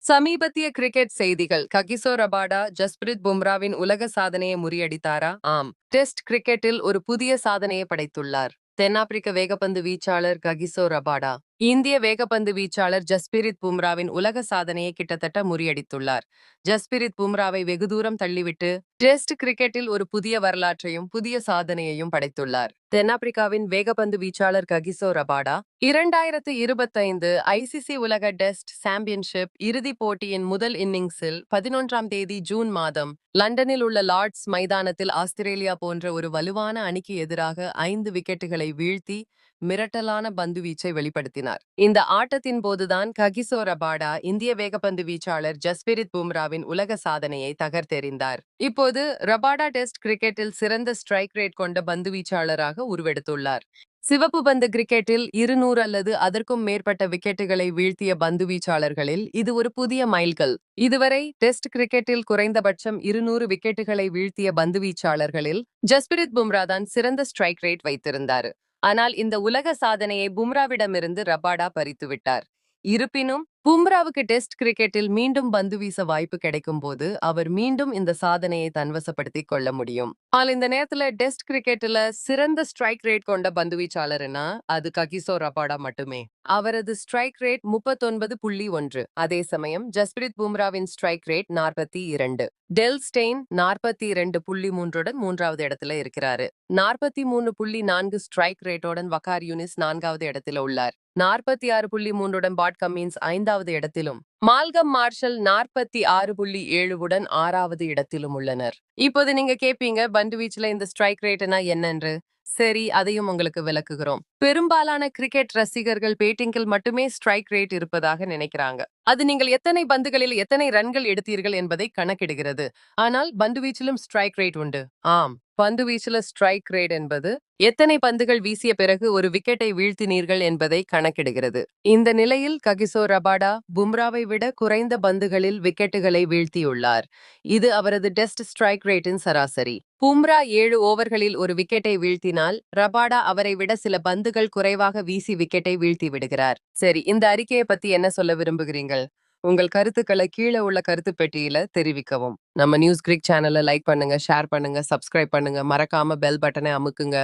சமீபத்திய கிரிக்கெட் செய்திகள் Kagiso Rabada Jasprit பும்ராவின் உலக சாதனையை முறியடித்தாரா? ஆம். டெஸ்ட் கிரிக்கெட்டில் ஒரு புதிய சாதனையை படைத்துள்ளார். தென்னாப்பிரிக்க வேகப்பந்து வீச்சாளர் ககிசோ ரபாடா இந்திய வேகப்பந்து வீச்சாளர் ஜஸ்பிரித் பும்ராவின் உலக சாதனையை கிட்டத்தட்ட முறியடித்துள்ளார். ஜஸ்பிரித் பும்ராவை வெகு தூரம் தள்ளிவிட்டு டெஸ்ட் கிரிக்கெட்டில் ஒரு புதிய வரலாற்றையும் புதிய சாதனையையும் படைத்துள்ளார். தென்னாப்பிரிக்காவின் வேகப்பந்து வீச்சாளர் ககிசோ ரபாடா 2025 ஐசிசி உலக டெஸ்ட் சாம்பியன்ஷிப் இறுதிப் போட்டியின் முதல் இன்னிங்ஸில் 11ஆம் தேதி ஜூன் மாதம் லண்டனில் உள்ள லார்ட்ஸ் மைதானத்தில் ஆஸ்திரேலியா போன்ற ஒரு வலுவான அணிக்கு எதிராக 5 விக்கெட்டுகளை வீழ்த்தி மிரட்டலான பந்துவீச்சை வெளிப்படுத்தினார். இந்த ஆட்டத்தின் போதுதான் ககிசோ ரபாடா இந்திய வேகப்பந்து வீச்சாளர் ஜஸ்பிரித் பும்ராவின் உலக சாதனையை தகர்த்தெறிந்தார். இப்போது ரபாடா டெஸ்ட் கிரிக்கெட்டில் சிறந்த ஸ்ட்ரைக் ரேட் கொண்ட பந்துவீச்சாளராக உருவெடுத்துள்ளார். சிவப்பு பந்து கிரிக்கெட்டில் 200 அல்லது அதற்கும் மேற்பட்ட விக்கெட்டுகளை வீழ்த்திய பந்துவீச்சாளர்களில் இது ஒரு புதிய மைல்கல். இதுவரை டெஸ்ட் கிரிக்கெட்டில் குறைந்தபட்சம் 200 விக்கெட்டுகளை வீழ்த்திய பந்துவீச்சாளர்களில் ஜஸ்பிரித் பும்ரா தான் சிறந்த ஸ்ட்ரைக் ரேட் வைத்திருந்தார். ஆனால் இந்த உலக சாதனையை பும்ராவிடமிருந்து ரபாடா பறித்துவிட்டார். இருப்பினும் பும்ராவுக்கு டெஸ்ட் கிரிக்கெட்டில் மீண்டும் பந்து வீச வாய்ப்பு கிடைக்கும் போது அவர் மீண்டும் இந்த சாதனையை தன்வசப்படுத்திக் கொள்ள முடியும். ஆனால் இந்த நேரத்துல டெஸ்ட் கிரிக்கெட்ல சிறந்த ஸ்ட்ரைக் ரேட் கொண்ட பந்துவீச்சாளர்னா அது ககிசோ ரபாடா மட்டுமே. அவரது ஸ்ட்ரைக் ரேட் 39.1. அதே சமயம் ஜஸ்பிரித் பும்ராவின் ஸ்ட்ரைக் ரேட் 42. டெல் ஸ்டெயின் 42.3உடன் 3வது இடத்துல இருக்கிறாரு. 43.4 ஸ்ட்ரைக் ரேட்டோடன் வகார் யூனிஸ் 4வது இடத்துல உள்ளார். 46.3உடன் பாட் கம்மின்ஸ் 5வது இடத்திலும் மால்கம் மார்ஷல் 46.7உடன் 6வது இடத்திலும் உள்ளனர். இப்போது நீங்க கேட்பீங்க பந்துவீச்சுல இந்த ஸ்ட்ரைக் ரேட்னா என்னன்று. சரி, அதையும் உங்களுக்கு விளக்குகிறோம். பெரும்பாலான கிரிக்கெட் ரசிகர்கள் பேட்டிங்கில் மட்டுமே ஸ்ட்ரைக் ரேட் இருப்பதாக நினைக்கிறாங்க. அது நீங்கள் எத்தனை பந்துகளில் எத்தனை ரன்கள் எடுத்தீர்கள் என்பதை கணக்கிடுகிறது. ஆனால் பந்துவீச்சிலும் ஸ்ட்ரைக் ரேட் உண்டு. ஆம், பந்துவீச்சுல ஸ்ட்ரைக் ரேட் என்பது எத்தனை பந்துகள் வீசிய பிறகு ஒரு விக்கெட்டை வீழ்த்தினீர்கள் என்பதை கணக்கிடுகிறது. இந்த நிலையில் ககிசோ ரபாடா பும்ராவை விட குறைந்த பந்துகளில் விக்கெட்டுகளை வீழ்த்தியுள்ளார். இது அவரது டெஸ்ட் ஸ்ட்ரைக் ரேட்டின் சராசரி. பும்ரா 7 ஓவர்களில் ஒரு விக்கெட்டை வீழ்த்தினால் ரபாடா அவரை விட சில பந்துகள் குறைவாக வீசி விக்கெட்டை வீழ்த்தி விடுகிறார். சரி, இந்த அறிக்கையை பத்தி என்ன சொல்ல விரும்புகிறீர்கள்? உங்கள் கருத்துக்களை கீழே உள்ள கருத்து பெட்டியில தெரிவிக்கவும். நம்ம நியூஸ் கிரிக் சேனலை லைக் பண்ணுங்க, ஷேர் பண்ணுங்க, சப்ஸ்கிரைப் பண்ணுங்க, மறக்காம பெல் பட்டனை அமுக்குங்க.